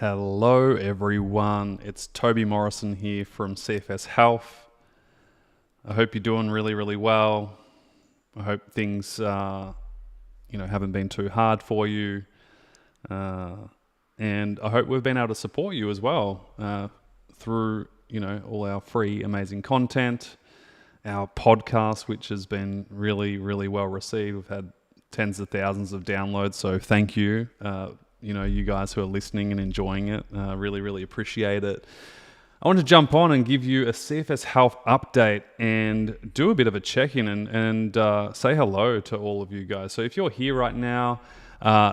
Hello everyone, it's Toby Morrison here from CFS Health. I hope you're doing really well. I hope things haven't been too hard for you. And I hope we've been able to support you as well through all our free amazing content, our podcast, which has been really well received. We've had tens of thousands of downloads, so thank you. You guys who are listening and enjoying it, really appreciate it. I want to jump on and give you a CFS Health update and do a bit of a check-in and say hello to all of you guys. So if you're here right now,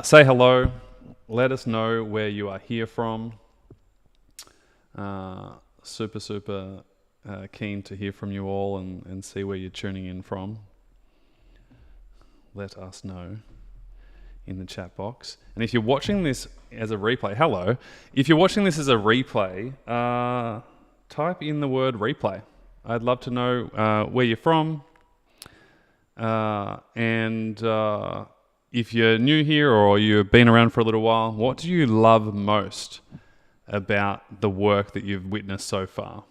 say hello. Let us know where you are here from. Super keen to hear from you all and see where you're tuning in from. Let us know in the chat box. And if you're watching this as a replay, hello. If you're watching this as a replay, type in the word replay. I'd love to know where you're from. And if you're new here or you've been around for a little while, what do you love most about the work that you've witnessed so far?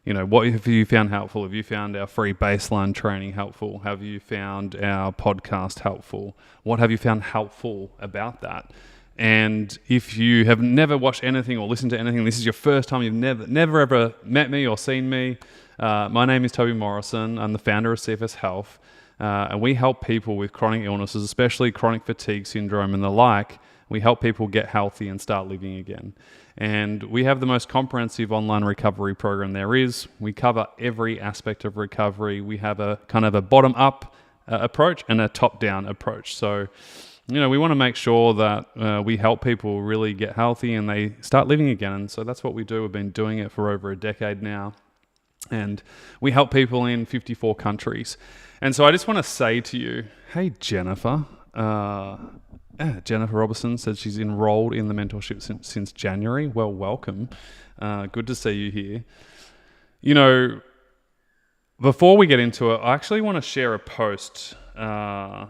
What have you found helpful? Have you found our free baseline training helpful? Have you found our podcast helpful? What have you found helpful about that? And if you have never watched anything or listened to anything, this is your first time, you've never ever met me or seen me. My name is Toby Morrison. I'm the founder of CFS Health. And we help people with chronic illnesses, especially chronic fatigue syndrome and the like. We help people get healthy and start living again. And we have the most comprehensive online recovery program there is. We cover every aspect of recovery. We have a kind of a bottom-up approach and a top-down approach. So, we want to make sure that we help people really get healthy and they start living again. And so that's what we do. We've been doing it for over a decade now. And we help people in 54 countries. And so I just want to say to you, hey, Jennifer. Jennifer Robertson said she's enrolled in the mentorship since January. Well, welcome. Good to see you here. Before we get into it, I actually want to share a post that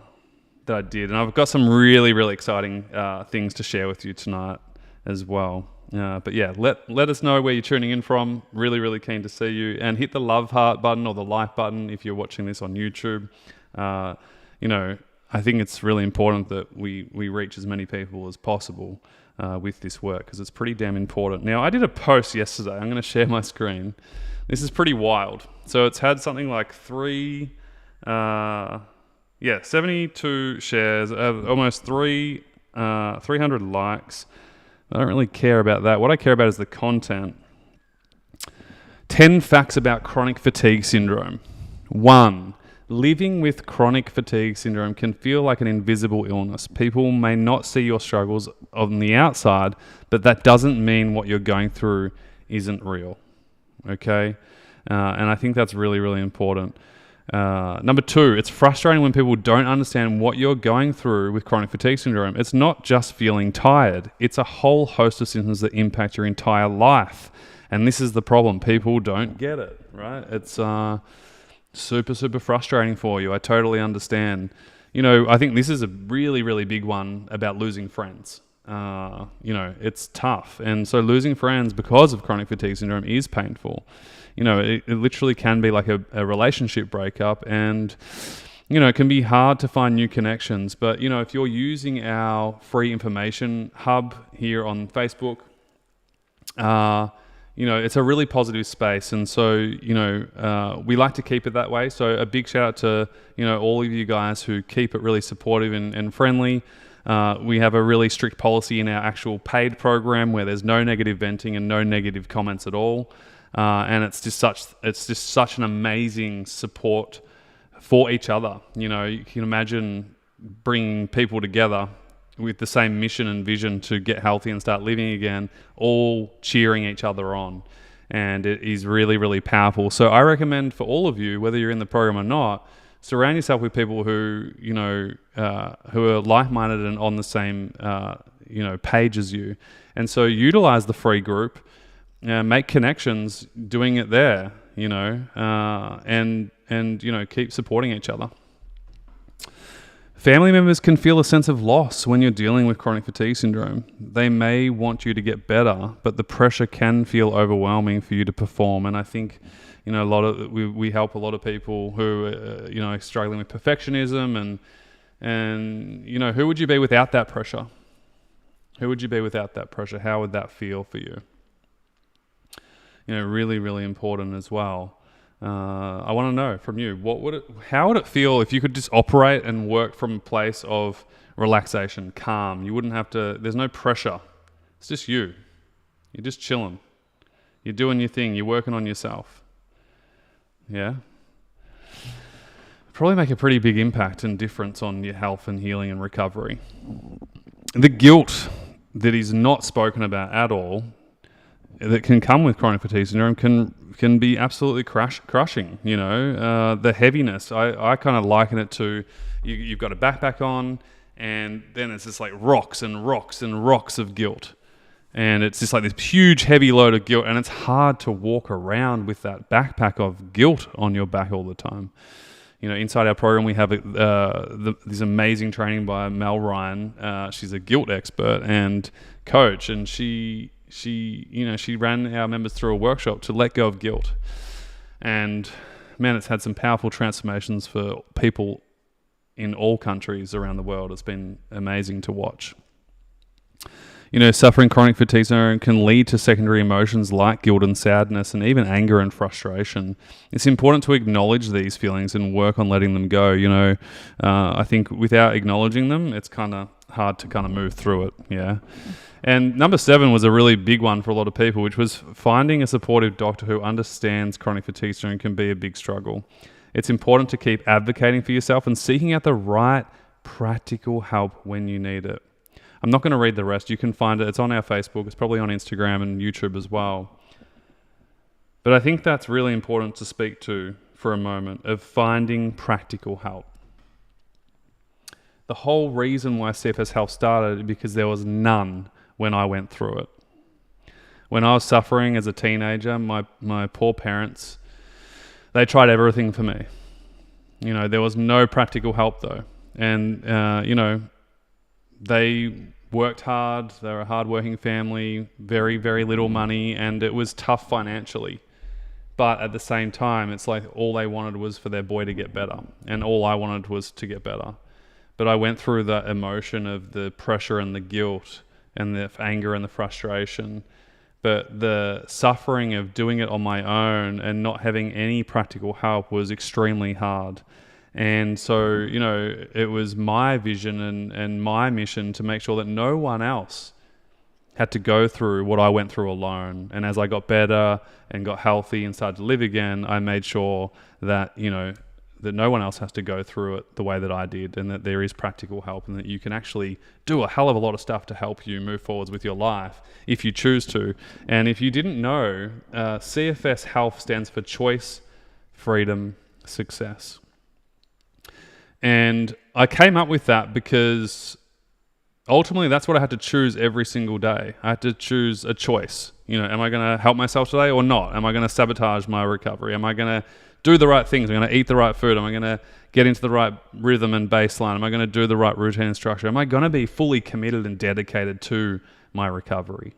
I did. And I've got some really exciting things to share with you tonight as well. But yeah, let us know where you're tuning in from. Really keen to see you. And hit the love heart button or the like button if you're watching this on YouTube. I think it's really important that we reach as many people as possible with this work because it's pretty damn important. Now, I did a post yesterday. I'm going to share my screen. This is pretty wild. So it's had something like 72 shares, almost 300 likes. I don't really care about that. What I care about is the content. 10 facts about chronic fatigue syndrome. 1. Living with chronic fatigue syndrome can feel like an invisible illness. People may not see your struggles on the outside, but that doesn't mean what you're going through isn't real. Okay? And I think that's really important. Number 2, it's frustrating when people don't understand what you're going through with chronic fatigue syndrome. It's not just feeling tired. It's a whole host of symptoms that impact your entire life. And this is the problem. People don't get it, right? It's super frustrating for you. I totally understand. I think this is a really big one about losing friends. It's tough. And so losing friends because of chronic fatigue syndrome is painful. It literally can be like a relationship breakup and, it can be hard to find new connections. But, if you're using our free information hub here on Facebook, it's a really positive space. And so, we like to keep it that way. So a big shout out to, all of you guys who keep it really supportive and friendly. We have a really strict policy in our actual paid program where there's no negative venting and no negative comments at all. And it's just such an amazing support for each other. You can imagine bringing people together with the same mission and vision to get healthy and start living again, all cheering each other on. And it is really powerful. So I recommend for all of you, whether you're in the program or not, surround yourself with people who are like-minded and on the same page as you. And so utilize the free group, make connections doing it there, and keep supporting each other. Family members can feel a sense of loss when you're dealing with chronic fatigue syndrome. They may want you to get better, but the pressure can feel overwhelming for you to perform. And I think, we help a lot of people who are struggling with perfectionism and who would you be without that pressure? Who would you be without that pressure? How would that feel for you? Really, really important as well. I want to know from you, how would it feel if you could just operate and work from a place of relaxation, calm? You wouldn't have to, there's no pressure. It's just you. You're just chilling. You're doing your thing. You're working on yourself. Yeah? Probably make a pretty big impact and difference on your health and healing and recovery. The guilt that is not spoken about at all that can come with chronic fatigue syndrome can be absolutely crushing. The heaviness. I kind of liken it to you've got a backpack on, and then it's just like rocks and rocks and rocks of guilt, and it's just like this huge heavy load of guilt, and it's hard to walk around with that backpack of guilt on your back all the time. Inside our program, we have this amazing training by Mel Ryan. She's a guilt expert and coach, and she ran our members through a workshop to let go of guilt. And man, it's had some powerful transformations for people in all countries around the world. It's been amazing to watch. Suffering chronic fatigue syndrome can lead to secondary emotions like guilt and sadness and even anger and frustration. It's important to acknowledge these feelings and work on letting them go. I think without acknowledging them, it's kind of hard to kind of move through it. Yeah. And number 7 was a really big one for a lot of people, which was finding a supportive doctor who understands chronic fatigue syndrome can be a big struggle. It's important to keep advocating for yourself and seeking out the right practical help when you need it. I'm not going to read the rest. You can find it. It's on our Facebook. It's probably on Instagram and YouTube as well. But I think that's really important to speak to for a moment, of finding practical help. The whole reason why CFS Health started is because there was none when I went through it. When I was suffering as a teenager, my poor parents, they tried everything for me. There was no practical help though. And, they worked hard. They were a hard-working family, very, very little money, and it was tough financially. But at the same time, it's like all they wanted was for their boy to get better, and all I wanted was to get better. But I went through the emotion of the pressure and the guilt and the anger and the frustration. But the suffering of doing it on my own and not having any practical help was extremely hard. And so, it was my vision and my mission to make sure that no one else had to go through what I went through alone. And as I got better and got healthy and started to live again, I made sure that, that no one else has to go through it the way that I did, and that there is practical help, and that you can actually do a hell of a lot of stuff to help you move forwards with your life if you choose to. And if you didn't know, CFS Health stands for Choice, Freedom, Success. And I came up with that because ultimately that's what I had to choose every single day. I had to choose a choice. Am I going to help myself today or not? Am I going to sabotage my recovery? Am I going to do the right things? Am I going to eat the right food? Am I going to get into the right rhythm and baseline? Am I going to do the right routine and structure? Am I going to be fully committed and dedicated to my recovery?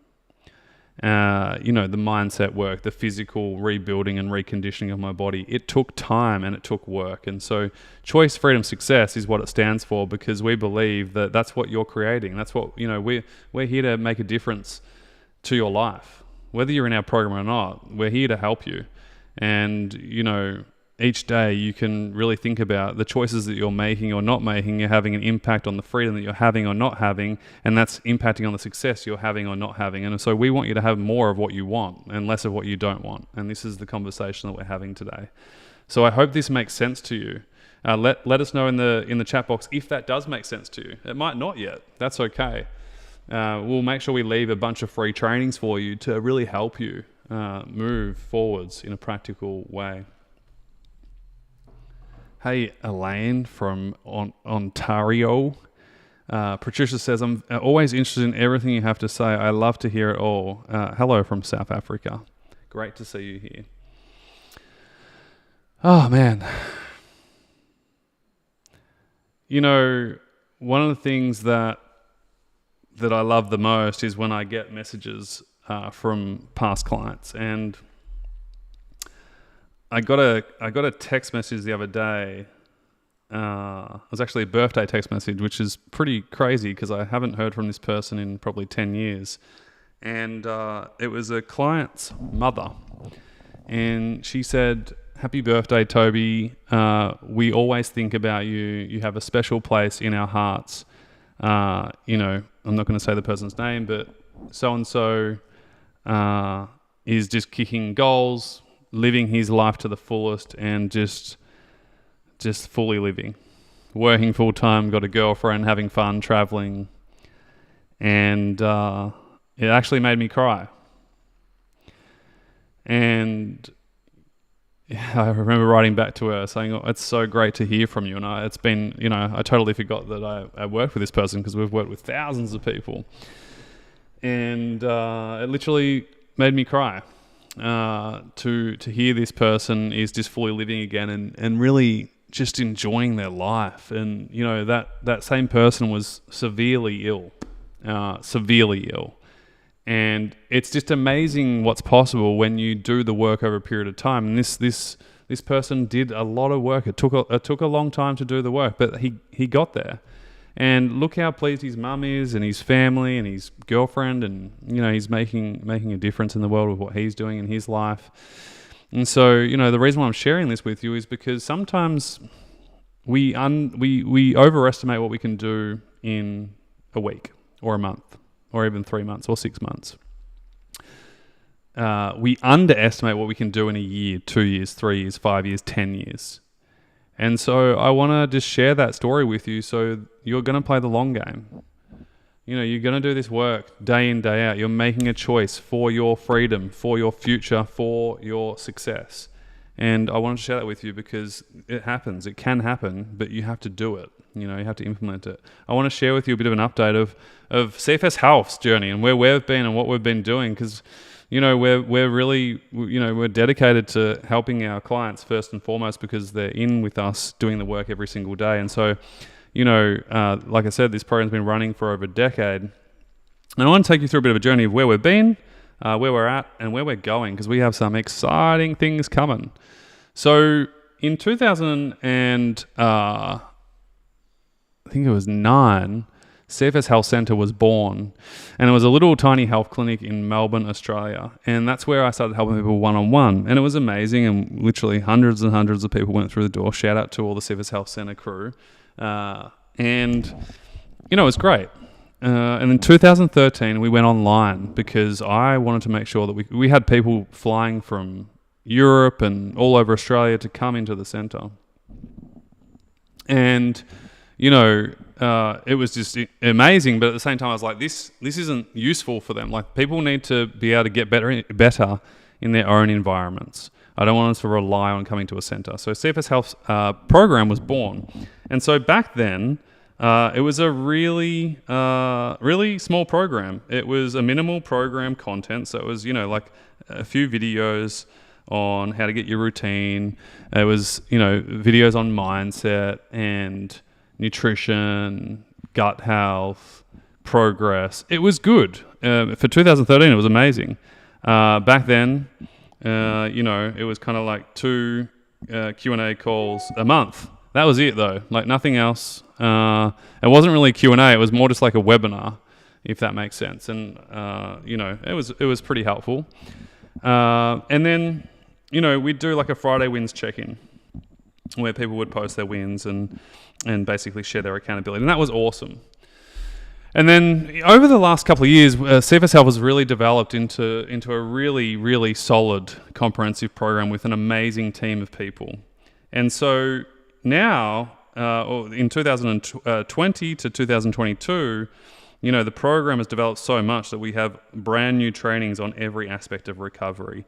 The mindset work, the physical rebuilding and reconditioning of my body. It took time and it took work. And so choice, freedom, success is what it stands for, because we believe that that's what you're creating. That's what, we're here to make a difference to your life. Whether you're in our program or not, we're here to help you. And, each day you can really think about the choices that you're making or not making. You're having an impact on the freedom that you're having or not having, and that's impacting on the success you're having or not having. And so we want you to have more of what you want and less of what you don't want. And this is the conversation that we're having today. So I hope this makes sense to you. Let us know in the chat box if that does make sense to you. It might not yet. That's okay. We'll make sure we leave a bunch of free trainings for you to really help you move forwards in a practical way. Hey, Elaine from Ontario. Patricia says, I'm always interested in everything you have to say. I love to hear it all. Hello from South Africa. Great to see you here. Oh, man. you know, one of the things that I love the most is when I get messages from past clients. And I got a text message the other day. It was actually a birthday text message, which is pretty crazy because I haven't heard from this person in probably 10 years. And it was a client's mother. And she said, "Happy birthday, Toby. We always think about you. You have a special place in our hearts." You know, I'm not going to say the person's name, but so-and-so is just kicking goals, living his life to the fullest, and just fully living. Working full-time, got a girlfriend, having fun, traveling. And it actually made me cry. And I remember writing back to her saying, "Oh, it's so great to hear from you." And it's been, you know, I totally forgot that I worked with this person because we've worked with thousands of people. And it literally made me cry to hear this person is just fully living again and really just enjoying their life. And, you know, that same person was severely ill. And it's just amazing what's possible when you do the work over a period of time. And this person did a lot of work. It took a long time to do the work, but he got there. And look how pleased his mum is, and his family, and his girlfriend, and you know he's making a difference in the world with what he's doing in his life. And so, you know, the reason why I'm sharing this with you is because sometimes we overestimate what we can do in a week or a month, or even 3 months or 6 months. We underestimate what we can do in a year, 2 years, 3 years, 5 years, 10 years. And so I want to just share that story with you so you're going to play the long game. You know, you're going to do this work day in, day out. You're making a choice for your freedom, for your future, for your success. And I wanted to share that with you because it happens. It can happen, but you have to do it. You know, you have to implement it. I want to share with you a bit of an update of CFS Health's journey and where we've been and what we've been doing because, you know, we're really, you know, we're dedicated to helping our clients first and foremost because they're in with us doing the work every single day. And so, you know, like I said, this program's been running for over a decade. And I want to take you through a bit of a journey of where we've been, where we're at, and where we're going because we have some exciting things coming. So in 2009, CFS Health Centre was born, and it was a little tiny health clinic in Melbourne, Australia, and that's where I started helping people one-on-one, and it was amazing, and literally hundreds and hundreds of people went through the door. Shout out to all the CFS Health Centre crew, and you know, it was great. And in 2013, we went online because I wanted to make sure that we had people flying from Europe and all over Australia to come into the centre, and you know, it was just amazing. But at the same time, I was like, this isn't useful for them. Like, people need to be able to get better in their own environments. I don't want them to rely on coming to a centre. So CFS Health's program was born. And so back then, it was a really small program. It was a minimal program content. So it was, you know, like a few videos on how to get your routine. It was, you know, videos on mindset and nutrition, gut health, progress. It was good. For 2013, it was amazing. Back then, you know, it was kind of like 2 Q&A calls a month. That was it, though. Like, nothing else. It wasn't really Q&A. It was more just like a webinar, if that makes sense. And, you know, it was pretty helpful. And then, you know, we'd do like a Friday wins check-in where people would post their wins and basically share their accountability. And that was awesome. And then over the last couple of years, CFS Health has really developed into a really, really solid, comprehensive program with an amazing team of people. And so now, in 2020 to 2022, you know, the program has developed so much that we have brand new trainings on every aspect of recovery.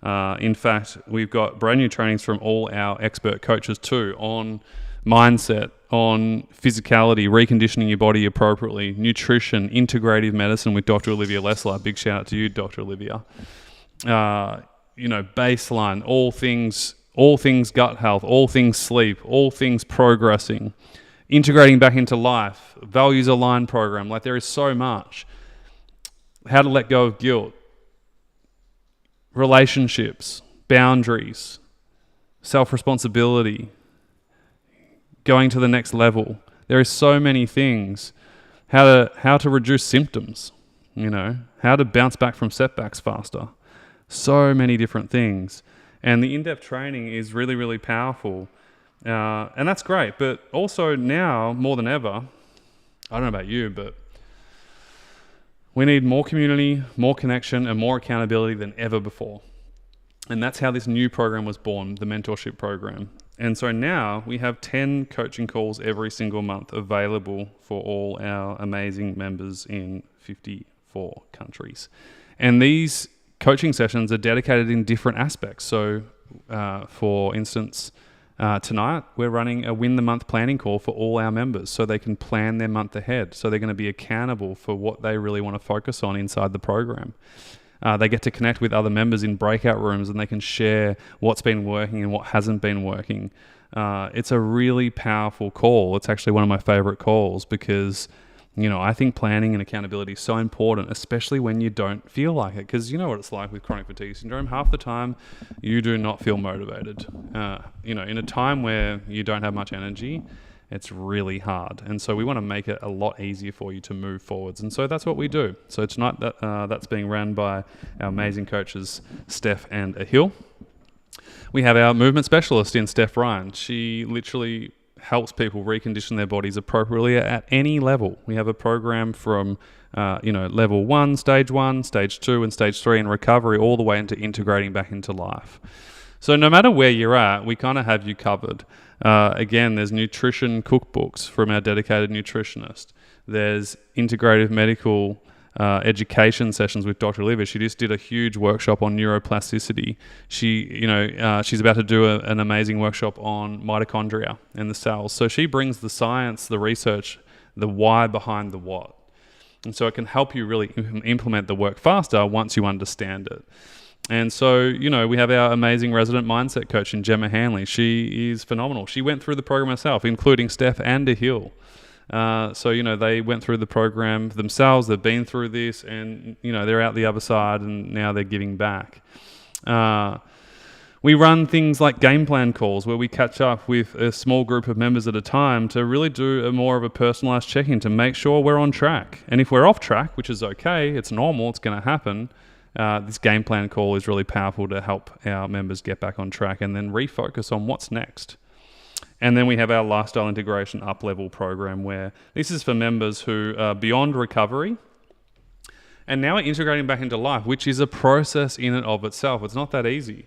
In fact, we've got brand new trainings from all our expert coaches too on mindset, on physicality, reconditioning your body appropriately, nutrition, integrative medicine with Dr. Olivia Lessler. Big shout out to you, Dr. Olivia. You know, baseline, all things gut health, all things sleep, all things progressing. integrating back into life, values aligned program. Like, there is so much. How to let go of guilt, relationships, boundaries, self-responsibility, going to the next level. There is so many things. How to reduce symptoms, how to bounce back from setbacks faster. So many different things. And the in-depth training is really, really powerful. And that's great. But also now, more than ever, I don't know about you, but we need more community, more connection, and more accountability than ever before. And that's how this new program was born, the mentorship program. And so now we have 10 coaching calls every single month available for all our amazing members in 54 countries. And these coaching sessions are dedicated in different aspects. So, for instance, tonight we're running a Win the Month planning call for all our members so they can plan their month ahead. So they're going to be accountable for what they really want to focus on inside the program. They get to connect with other members in breakout rooms and they can share what's been working and what hasn't been working. It's a really powerful call. It's actually one of my favorite calls because, I think planning and accountability is so important, especially when you don't feel like it. Because you know what it's like with chronic fatigue syndrome. Half the time, you do not feel motivated. In a time where you don't have much energy, it's really hard. And so we want to make it a lot easier for you to move forwards. And so that's what we do. So tonight that's being run by our amazing coaches, Steph and Ahil. We have our movement specialist in Steph Ryan. She literally helps people recondition their bodies appropriately at any level. We have a program from level 1, stage 2, and stage 3 in recovery, all the way into integrating back into life. So no matter where you're at, we kind of have you covered. Again, there's nutrition cookbooks from our dedicated nutritionist. There's integrative medical education sessions with Dr. Olivia. She just did a huge workshop on neuroplasticity. She's about to do an amazing workshop on mitochondria and the cells. So she brings the science, the research, the why behind the what. And so it can help you really implement the work faster once you understand it. And so, we have our amazing resident mindset coach in Gemma Hanley. She is phenomenal. She went through the program herself, including Steph and Ahil. They went through the program themselves. They've been through this and, they're out the other side and now they're giving back. We run things like game plan calls where we catch up with a small group of members at a time to really do more of a personalized check-in to make sure we're on track. And if we're off track, which is okay, it's normal, it's going to happen, this game plan call is really powerful to help our members get back on track and then refocus on what's next. And then we have our lifestyle integration up-level program where this is for members who are beyond recovery and now are integrating back into life, which is a process in and of itself. It's not that easy.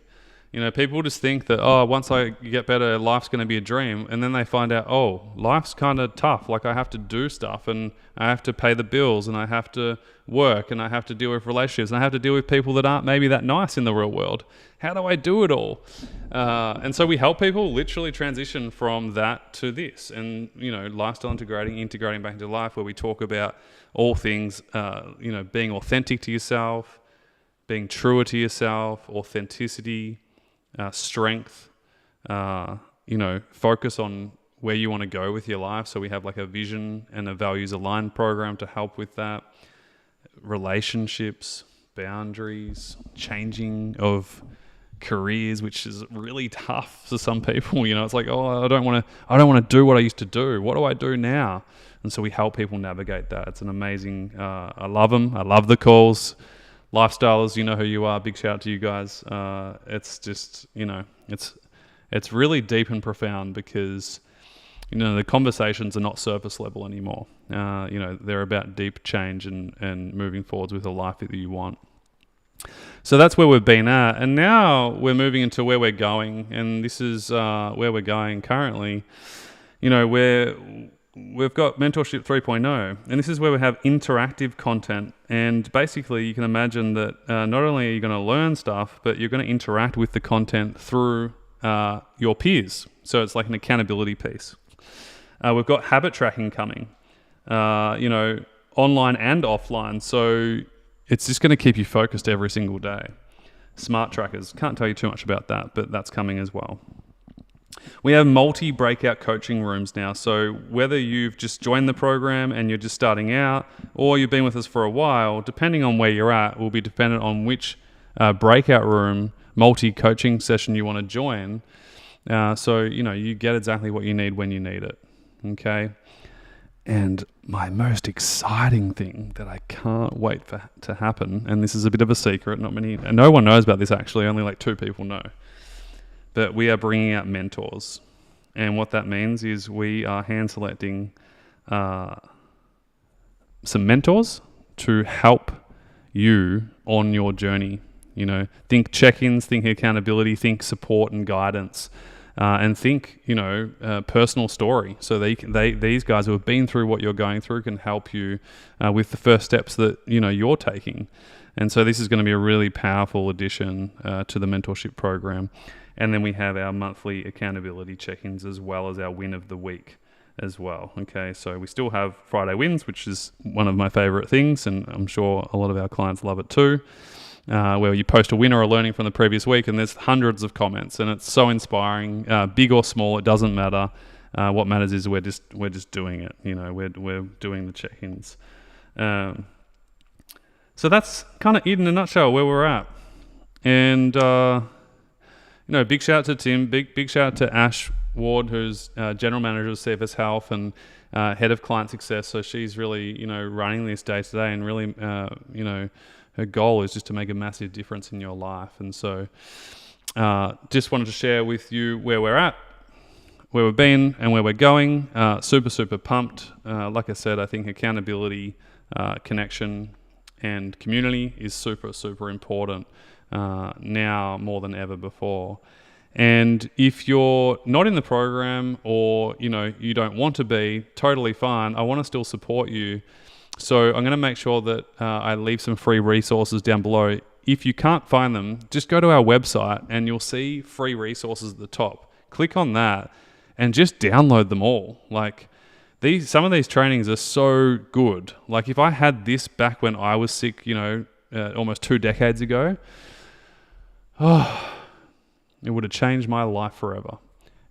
People just think that, once I get better, life's going to be a dream. And then they find out, life's kind of tough. Like I have to do stuff and I have to pay the bills and I have to work and I have to deal with relationships and I have to deal with people that aren't maybe that nice in the real world. How do I do it all? And so we help people literally transition from that to this and, lifestyle integrating back into life where we talk about all things, being authentic to yourself, being truer to yourself, authenticity, strength, focus on where you want to go with your life. So we have like a vision and a values aligned program to help with that. Relationships, boundaries, changing of careers, which is really tough for some people. It's like, I don't want to do what I used to do. What do I do now? And so we help people navigate that. It's an amazing, I love them. I love the calls. Lifestylers, you know who you are. Big shout out to you guys. It's just, it's really deep and profound because, the conversations are not surface level anymore. They're about deep change and moving forwards with a life that you want. So that's where we've been at. And now we're moving into where we're going. And this is where we're going currently. We've got Mentorship 3.0, and this is where we have interactive content. And basically, you can imagine that not only are you going to learn stuff, but you're going to interact with the content through your peers. So it's like an accountability piece. We've got habit tracking coming, online and offline. So it's just going to keep you focused every single day. Smart trackers, can't tell you too much about that, but that's coming as well. We have multi-breakout coaching rooms now. So whether you've just joined the program and you're just starting out, or you've been with us for a while, depending on where you're at, will be dependent on which breakout room, multi-coaching session you want to join. So, you get exactly what you need when you need it. Okay? And my most exciting thing that I can't wait for to happen, and this is a bit of a secret, no one knows about this actually, only like 2 people know. But we are bringing out mentors. And what that means is we are hand selecting some mentors to help you on your journey. Think check-ins, think accountability, think support and guidance, and think, personal story. So these guys who have been through what you're going through can help you with the first steps that, you're taking. And so this is going to be a really powerful addition to the mentorship program. And then we have our monthly accountability check-ins as well as our win of the week as well. Okay, so we still have Friday wins, which is one of my favorite things, and I'm sure a lot of our clients love it too, where you post a win or a learning from the previous week and there's hundreds of comments and it's so inspiring, big or small, it doesn't matter. What matters is we're just doing it. We're doing the check-ins. So that's kind of it in a nutshell where we're at. And big shout out to Tim, big shout out to Ash Ward, who's general manager of CFS Health and head of client success. So she's really, running this day to day, and really, her goal is just to make a massive difference in your life. And so, just wanted to share with you where we're at, where we've been, and where we're going. Super pumped. Like I said, I think accountability, connection, and community is super important. Now more than ever before. And if you're not in the program, or you don't want to be, totally fine. I want to still support you, so I'm going to make sure that I leave some free resources down below. If you can't find them, just go to our website and you'll see free resources at the top. Click on that and just download them all. Some of these trainings are so good. If I had this back when I was sick, almost 2 decades ago, it would have changed my life forever.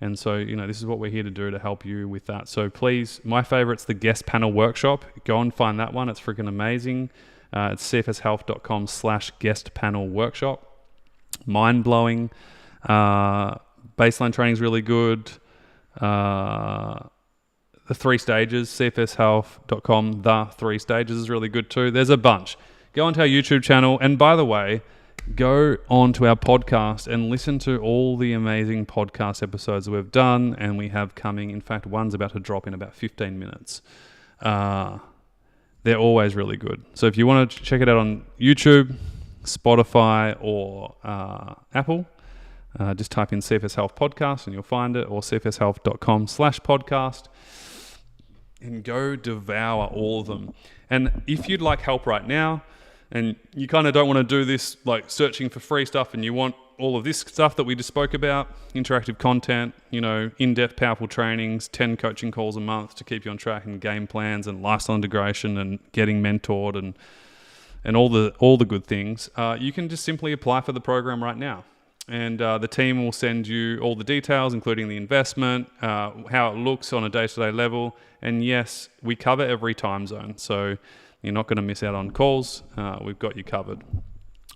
And so, this is what we're here to do to help you with that. So please, my favorite's the guest panel workshop. Go and find that one. It's freaking amazing. It's cfshealth.com/guest panel workshop. Mind-blowing. Baseline training's really good. The 3 stages, cfshealth.com, the 3 stages is really good too. There's a bunch. Go onto our YouTube channel. And by the way, go on to our podcast and listen to all the amazing podcast episodes that we've done and we have coming. In fact, one's about to drop in about 15 minutes. They're always really good. So if you want to check it out on YouTube, Spotify, or Apple, just type in CFS Health Podcast and you'll find it, or cfshealth.com/podcast, and go devour all of them. And if you'd like help right now, and you kind of don't want to do this searching for free stuff, and you want all of this stuff that we just spoke about, interactive content, in-depth powerful trainings, 10 coaching calls a month to keep you on track, and game plans and lifestyle integration and getting mentored and all the good things, you can just simply apply for the program right now. And the team will send you all the details, including the investment, how it looks on a day-to-day level. And yes, we cover every time zone. So you're not going to miss out on calls. We've got you covered.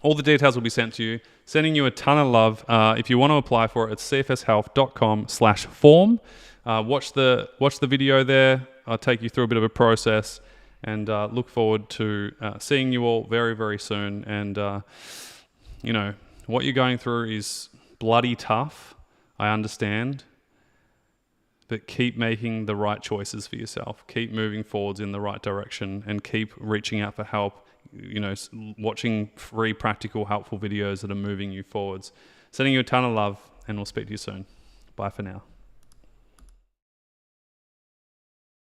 All the details will be sent to you. Sending you a ton of love. If you want to apply for it, it's cfshealth.com/form. Watch the video there. I'll take you through a bit of a process, and look forward to seeing you all very, very soon. And, what you're going through is bloody tough. I understand. But keep making the right choices for yourself. Keep moving forwards in the right direction, and keep reaching out for help, watching free, practical, helpful videos that are moving you forwards. Sending you a ton of love, and we'll speak to you soon. Bye for now.